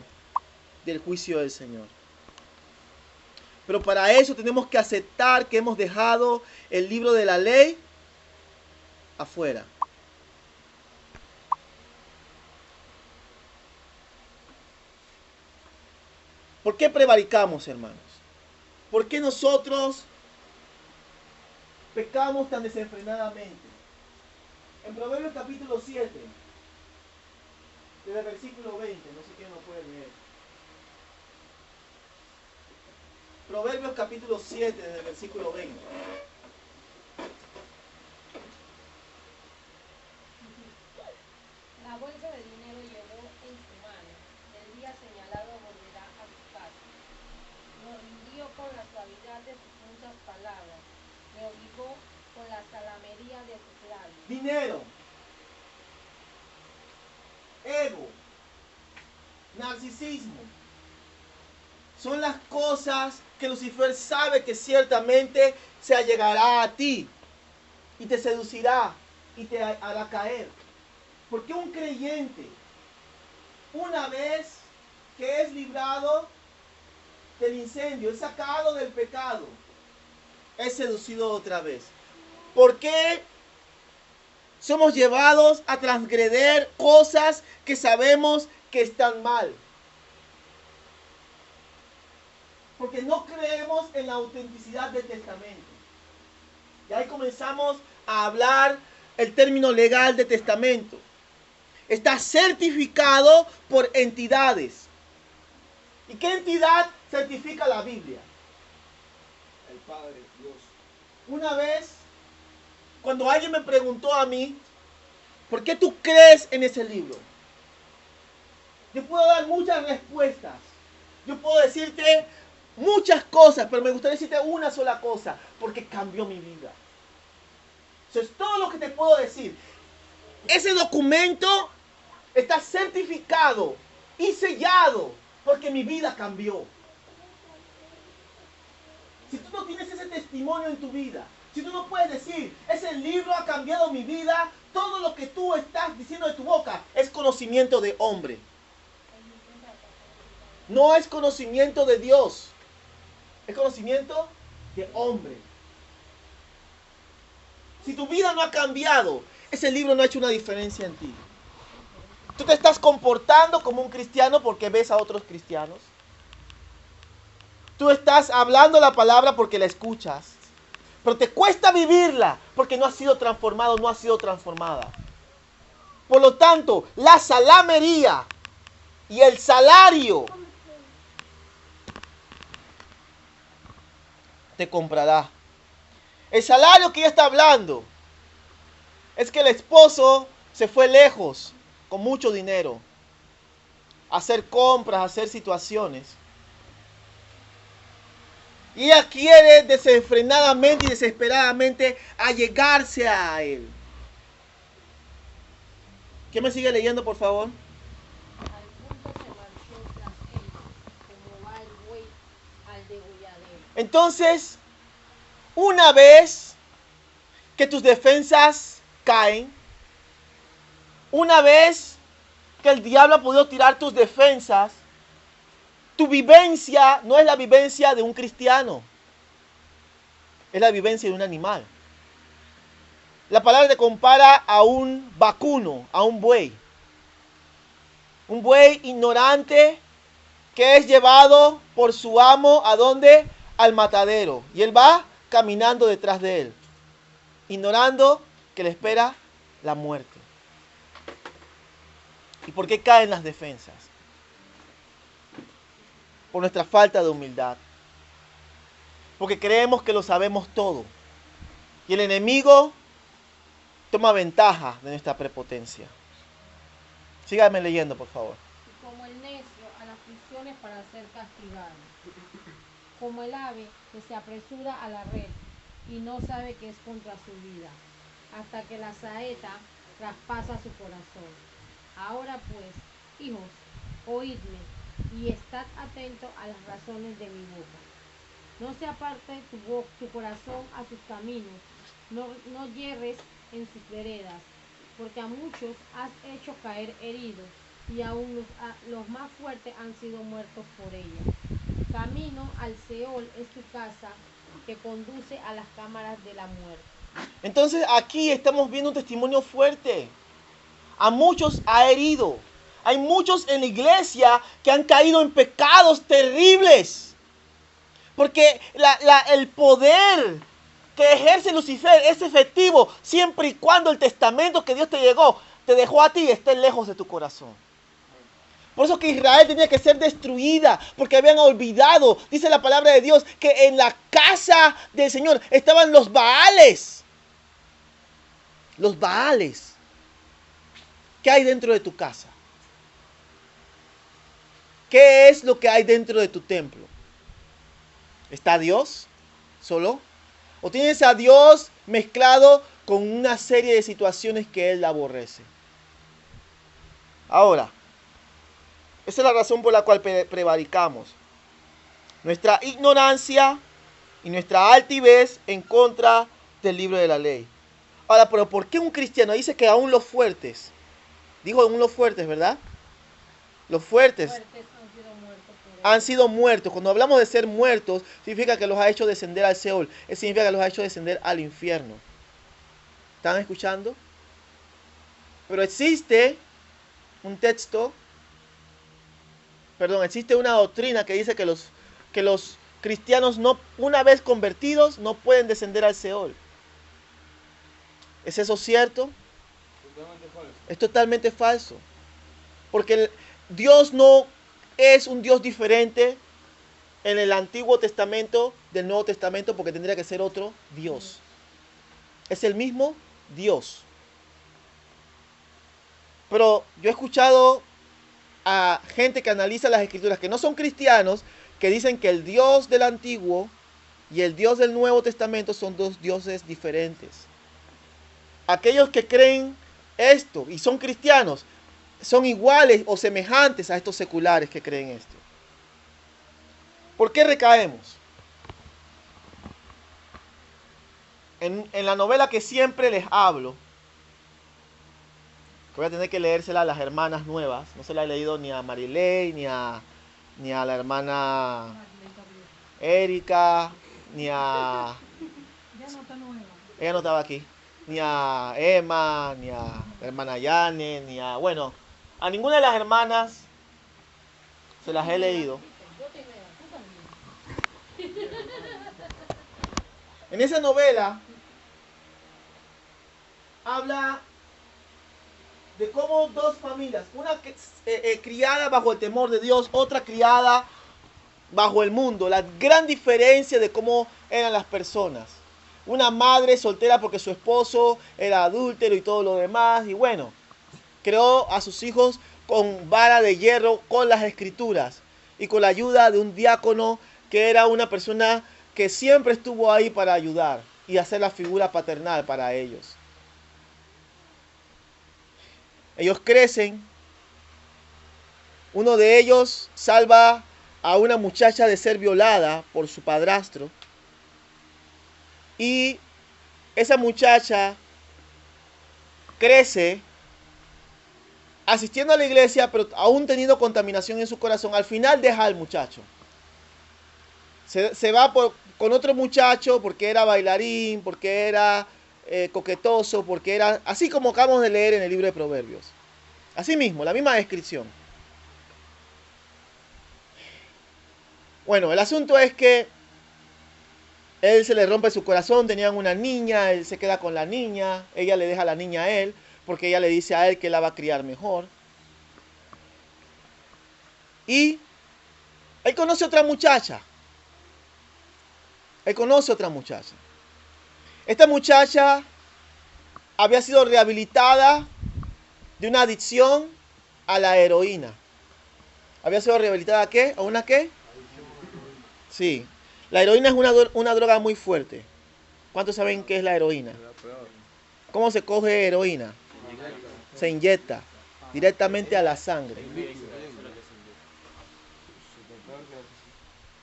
del juicio del Señor. Pero para eso tenemos que aceptar que hemos dejado el libro de la ley afuera. ¿Por qué prevaricamos, hermanos? ¿Por qué nosotros pecamos tan desenfrenadamente? En Proverbios capítulo 7, desde el versículo 20, no sé quién lo puede leer. Proverbios capítulo 7, desde el versículo 20. La bolsa de dinero llevó en su mano. El día señalado volverá a su casa. Lo hirió con la suavidad de sus muchas palabras. Le obligó con la salamería de sus labios. Dinero, ego, narcisismo, son las cosas que Lucifer sabe que ciertamente se allegará a ti y te seducirá y te hará caer. Porque un creyente, una vez que es librado del incendio, es sacado del pecado, es seducido otra vez. ¿Por qué somos llevados a transgreder cosas que sabemos que están mal? Porque no creemos en la autenticidad del testamento. Y ahí comenzamos a hablar el término legal de testamento. Está certificado por entidades. ¿Y qué entidad certifica la Biblia? El Padre, Dios. Una vez, cuando alguien me preguntó a mí, ¿por qué tú crees en ese libro? Yo puedo dar muchas respuestas. Yo puedo decirte muchas cosas, pero me gustaría decirte una sola cosa, porque cambió mi vida. Eso es todo lo que te puedo decir. Ese documento está certificado y sellado porque mi vida cambió. Si tú no tienes ese testimonio en tu vida, si tú no puedes decir, ese libro ha cambiado mi vida, todo lo que tú estás diciendo de tu boca es conocimiento de hombre. No es conocimiento de Dios, es conocimiento de hombre. Si tu vida no ha cambiado, ese libro no ha hecho una diferencia en ti. Tú te estás comportando como un cristiano porque ves a otros cristianos. Tú estás hablando la palabra porque la escuchas. Pero te cuesta vivirla porque no has sido transformado, no has sido transformada. Por lo tanto, la salamería y el salario te comprará. El salario que ella está hablando es que el esposo se fue lejos con mucho dinero a hacer compras, a hacer situaciones. Y ella quiere desenfrenadamente y desesperadamente allegarse a él. ¿Qué me sigue leyendo, por favor? Al punto se marchó tras ellos, como va el buey al degolladero. Entonces, una vez que tus defensas caen, una vez que el diablo ha podido tirar tus defensas, tu vivencia no es la vivencia de un cristiano, es la vivencia de un animal. La palabra te compara a un vacuno, a un buey ignorante que es llevado por su amo ¿a dónde? Al matadero. Y él va caminando detrás de él, ignorando que le espera la muerte. ¿Y por qué caen las defensas? Por nuestra falta de humildad. Porque creemos que lo sabemos todo. Y el enemigo toma ventaja de nuestra prepotencia. Síganme leyendo, por favor. Y como el necio a las prisiones para ser castigado, como el ave que se apresura a la red y no sabe que es contra su vida, hasta que la saeta traspasa su corazón. Ahora pues, hijos, oídme y estad atentos a las razones de mi boca. No se aparte tu corazón a sus caminos, no yerres en sus veredas, porque a muchos has hecho caer heridos, y aún los más fuertes han sido muertos por ella. Camino al Seol es tu casa, que conduce a las cámaras de la muerte. Entonces aquí estamos viendo un testimonio fuerte. A muchos ha herido. Hay muchos en la iglesia que han caído en pecados terribles. Porque el poder que ejerce Lucifer es efectivo siempre y cuando el testamento que Dios te dejó a ti, esté lejos de tu corazón. Por eso que Israel tenía que ser destruida, porque habían olvidado, dice la palabra de Dios, que en la casa del Señor estaban los Baales. Los Baales. ¿Qué hay dentro de tu casa? ¿Qué es lo que hay dentro de tu templo? ¿Está Dios solo? ¿O tienes a Dios mezclado con una serie de situaciones que Él aborrece? Ahora, esa es la razón por la cual prevaricamos. Nuestra ignorancia y nuestra altivez en contra del libro de la ley. Ahora, pero ¿por qué un cristiano? Dice que aún los fuertes. Dijo aún los fuertes, ¿verdad? Los fuertes han sido muertos. Cuando hablamos de ser muertos, significa que los ha hecho descender al Seol. Eso significa que los ha hecho descender al infierno. ¿Están escuchando? Pero existe un texto, existe una doctrina que dice que los cristianos no, una vez convertidos, no pueden descender al Seol. ¿Es eso cierto? Totalmente falso. Es totalmente falso. Porque Dios no es un Dios diferente en el Antiguo Testamento del Nuevo Testamento, porque tendría que ser otro Dios. Es el mismo Dios. Pero yo he escuchado a gente que analiza las escrituras, que no son cristianos, que dicen que el Dios del Antiguo y el Dios del Nuevo Testamento son dos dioses diferentes. Aquellos que creen esto y son cristianos son iguales o semejantes a estos seculares que creen esto. ¿Por qué recaemos? En la novela que siempre les hablo, que voy a tener que leérsela a las hermanas nuevas, no se la he leído ni a Marilei, ni a la hermana Erika, ni a... Ella no estaba aquí. Ni a Emma, ni a la hermana Yane, ni a... Bueno, a ninguna de las hermanas se las he leído. En esa novela habla de cómo dos familias, una criada bajo el temor de Dios, otra criada bajo el mundo, la gran diferencia de cómo eran las personas. Una madre soltera porque su esposo era adúltero y todo lo demás, y bueno, creó a sus hijos con vara de hierro, con las escrituras y con la ayuda de un diácono que era una persona que siempre estuvo ahí para ayudar y hacer la figura paternal para ellos. Ellos crecen, uno de ellos salva a una muchacha de ser violada por su padrastro, y esa muchacha crece asistiendo a la iglesia, pero aún teniendo contaminación en su corazón. Al final deja al muchacho. Se va con otro muchacho porque era bailarín, porque era coquetoso, porque era... Así como acabamos de leer en el libro de Proverbios. Así mismo, la misma descripción. Bueno, el asunto es que él se le rompe su corazón, tenían una niña, él se queda con la niña, ella le deja a la niña a él, porque ella le dice a él que la va a criar mejor. Y él conoce otra muchacha. Esta muchacha había sido rehabilitada de una adicción a la heroína. ¿Había sido rehabilitada a qué? ¿A una qué? Sí. La heroína es una droga muy fuerte. ¿Cuántos saben qué es la heroína? ¿Cómo se coge heroína? Se inyecta directamente a la sangre.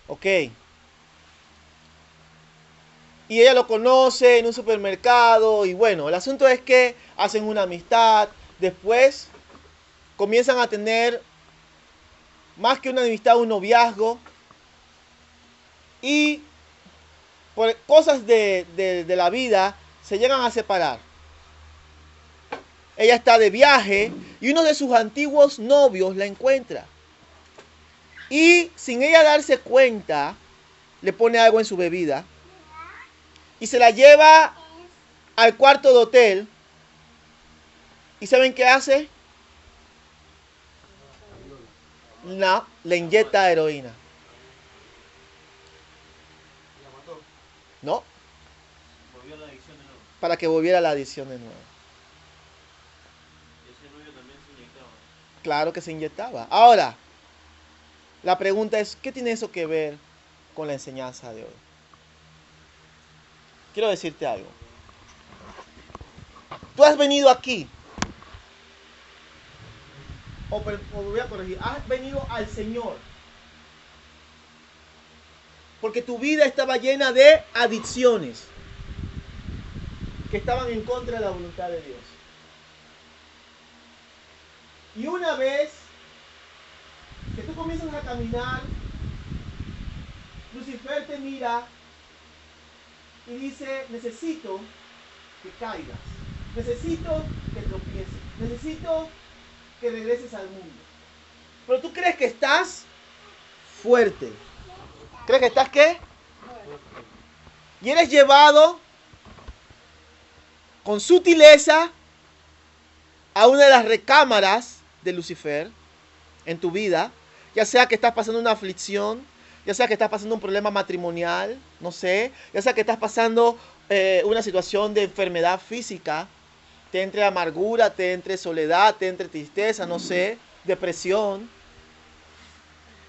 Ok. Y ella lo conoce en un supermercado y bueno, el asunto es que hacen una amistad. Después comienzan a tener más que una amistad, un noviazgo. Y por cosas de la vida se llegan a separar. Ella está de viaje y uno de sus antiguos novios la encuentra. Y sin ella darse cuenta, le pone algo en su bebida y se la lleva al cuarto de hotel. ¿Y saben qué hace? No, le inyecta heroína. No. Volvió a la adicción de nuevo. Para que volviera a la adicción de nuevo. Ese novio también se inyectaba. Claro que se inyectaba. Ahora, la pregunta es, ¿qué tiene eso que ver con la enseñanza de hoy? Quiero decirte algo. Tú has venido aquí, o voy a corregir, has venido al Señor, porque tu vida estaba llena de adicciones que estaban en contra de la voluntad de Dios. Y una vez que tú comienzas a caminar, Lucifer te mira y dice, necesito que caigas, necesito que tropieces, necesito que regreses al mundo. Pero tú crees que estás fuerte. ¿Crees que estás qué? Y eres llevado con sutileza a una de las recámaras de Lucifer en tu vida, ya sea que estás pasando una aflicción, ya sea que estás pasando un problema matrimonial, no sé, ya sea que estás pasando una situación de enfermedad física, te entre amargura, te entre soledad, te entre tristeza, no sé, depresión.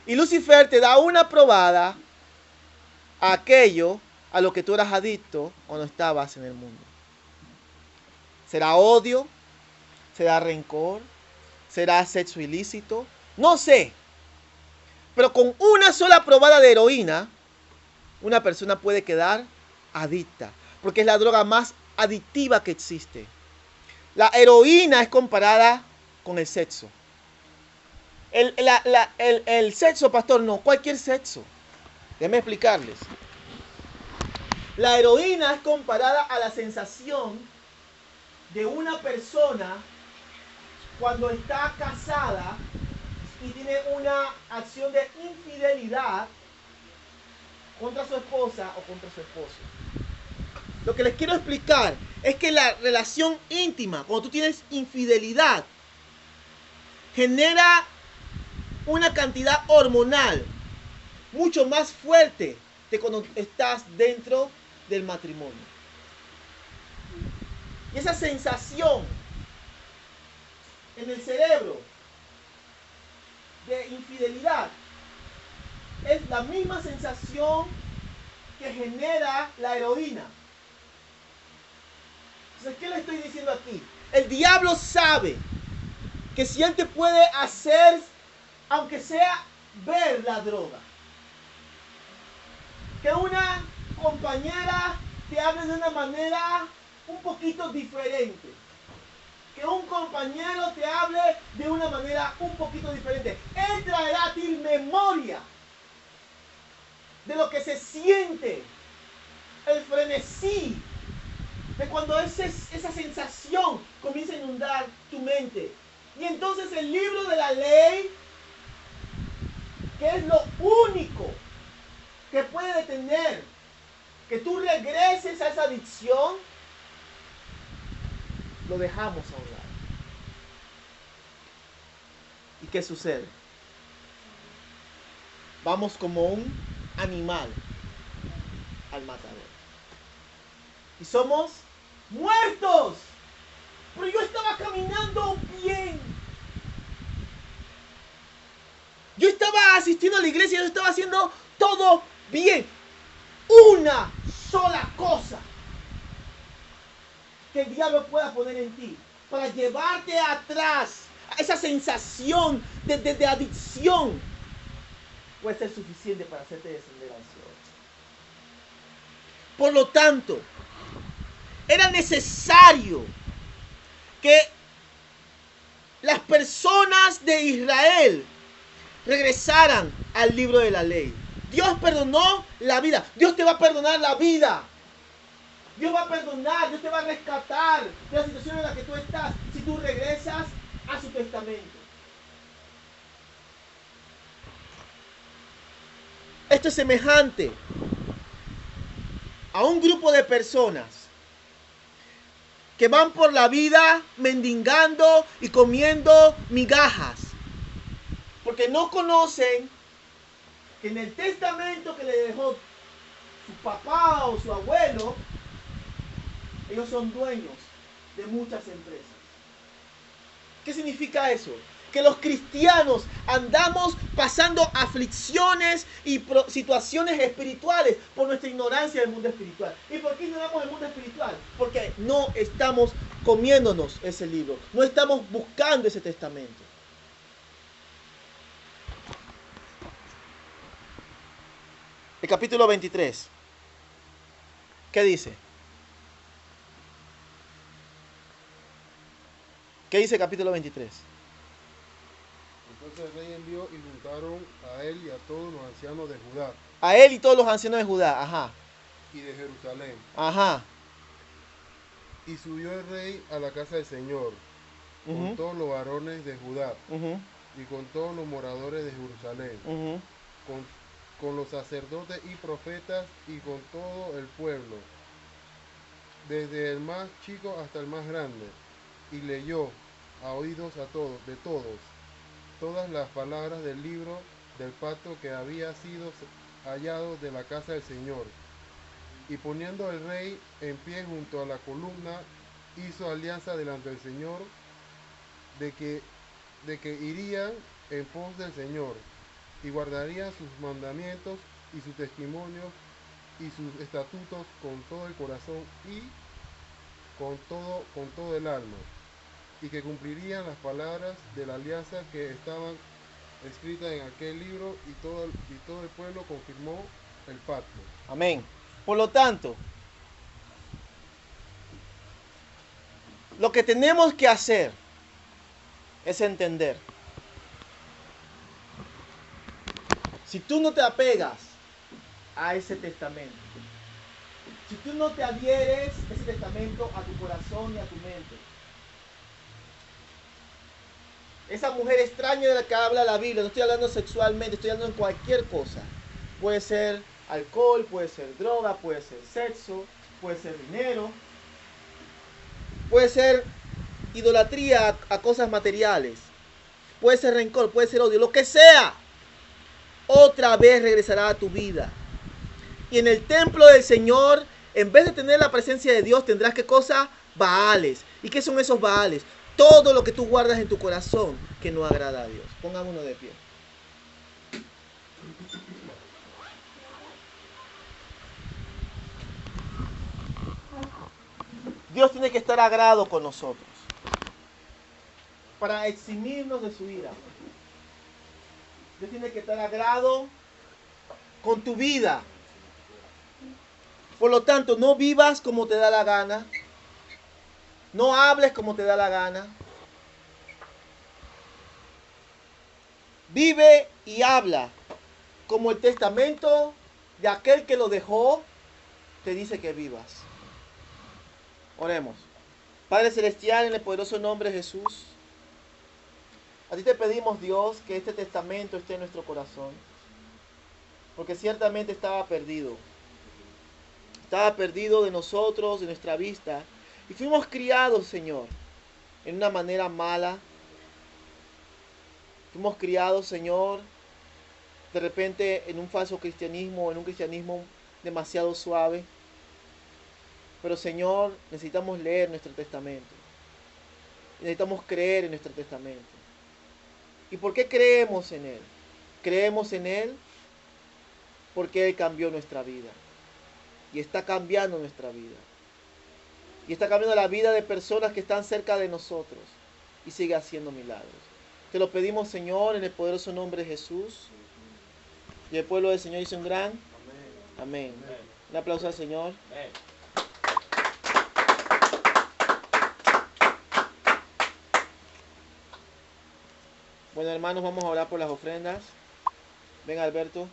Y Lucifer te da una probada a aquello a lo que tú eras adicto cuando estabas en el mundo. ¿Será odio? ¿Será rencor? ¿Será sexo ilícito? No sé. Pero con una sola probada de heroína, una persona puede quedar adicta. Porque es la droga más adictiva que existe. La heroína es comparada con el sexo. El sexo, pastor, no, cualquier sexo. Déjenme explicarles. La heroína es comparada a la sensación de una persona cuando está casada y tiene una acción de infidelidad contra su esposa o contra su esposo. Lo que les quiero explicar es que la relación íntima, cuando tú tienes infidelidad, genera una cantidad hormonal mucho más fuerte de cuando estás dentro del matrimonio. Y esa sensación en el cerebro de infidelidad es la misma sensación que genera la heroína. Entonces, ¿qué le estoy diciendo aquí? El diablo sabe que si él te puede hacer, aunque sea ver la droga, que una compañera te hable de una manera un poquito diferente, que un compañero te hable de una manera un poquito diferente, él traerá a ti memoria de lo que se siente, el frenesí, de cuando esa sensación comienza a inundar tu mente. Y entonces el libro de la ley, que es lo único que puede detener que tú regreses a esa adicción, lo dejamos a un lado. ¿Y qué sucede? Vamos como un animal al matadero. Y somos muertos. Pero yo estaba caminando bien. Yo estaba asistiendo a la iglesia, yo estaba haciendo todo bien. Una sola cosa que el diablo pueda poner en ti para llevarte atrás a esa sensación de adicción puede ser suficiente para hacerte descender al cielo. Por lo tanto, era necesario que las personas de Israel regresaran al libro de la ley. Dios perdonó la vida. Dios te va a perdonar la vida. Dios va a perdonar, Dios te va a rescatar de la situación en la que tú estás si tú regresas a su testamento. Esto es semejante a un grupo de personas que van por la vida mendigando y comiendo migajas, porque no conocen que en el testamento que le dejó su papá o su abuelo, ellos son dueños de muchas empresas. ¿Qué significa eso? Que los cristianos andamos pasando aflicciones y situaciones espirituales por nuestra ignorancia del mundo espiritual. ¿Y por qué ignoramos el mundo espiritual? Porque no estamos comiéndonos ese libro, no estamos buscando ese testamento. El capítulo 23. ¿Qué dice? ¿Qué dice el capítulo 23? Entonces el rey envió y juntaron a él y a todos los ancianos de Judá A él y todos los ancianos de Judá, ajá, y de Jerusalén. ajá, Y subió el rey a la casa del Señor, con ujú, todos los varones de Judá ujú, y con todos los moradores de Jerusalén, ujú. con los sacerdotes y profetas y con todo el pueblo, desde el más chico hasta el más grande, y leyó a oídos a todos, de todos, todas las palabras del libro del pacto que había sido hallado de la casa del Señor. Y poniendo el rey en pie junto a la columna hizo alianza delante del Señor de que irían en pos del Señor y guardarían sus mandamientos y sus testimonios y sus estatutos con todo el corazón y con todo el alma, y que cumplirían las palabras de la alianza que estaban escritas en aquel libro, y todo el pueblo confirmó el pacto. Amén. Por lo tanto, lo que tenemos que hacer es entender. Si tú no te apegas a ese testamento, si tú no te adhieres ese testamento a tu corazón y a tu mente, esa mujer extraña de la que habla la Biblia, no estoy hablando sexualmente, estoy hablando en cualquier cosa. Puede ser alcohol, puede ser droga, puede ser sexo, puede ser dinero, puede ser idolatría a cosas materiales, puede ser rencor, puede ser odio, lo que sea. Otra vez regresará a tu vida. Y en el templo del Señor, en vez de tener la presencia de Dios, tendrás ¿qué cosa? Baales. ¿Y qué son esos baales? Todo lo que tú guardas en tu corazón que no agrada a Dios. Pongámonos de pie. Dios tiene que estar agrado con nosotros para eximirnos de su ira. Dios tiene que estar agrado con tu vida. Por lo tanto, no vivas como te da la gana. No hables como te da la gana. Vive y habla como el testamento de aquel que lo dejó te dice que vivas. Oremos. Padre Celestial, en el poderoso nombre de Jesús, a ti te pedimos, Dios, que este testamento esté en nuestro corazón, porque ciertamente estaba perdido. Estaba perdido de nosotros, de nuestra vista, y fuimos criados, Señor, en una manera mala. Fuimos criados, Señor, de repente en un falso cristianismo, en un cristianismo demasiado suave. Pero, Señor, necesitamos leer nuestro testamento. Necesitamos creer en nuestro testamento. ¿Y por qué creemos en Él? Creemos en Él porque Él cambió nuestra vida. Y está cambiando nuestra vida. Y está cambiando la vida de personas que están cerca de nosotros. Y sigue haciendo milagros. Te lo pedimos, Señor, en el poderoso nombre de Jesús. Y el pueblo del Señor dice un gran amén. Un aplauso al Señor. Bueno, hermanos, vamos a orar por las ofrendas. Ven, Alberto.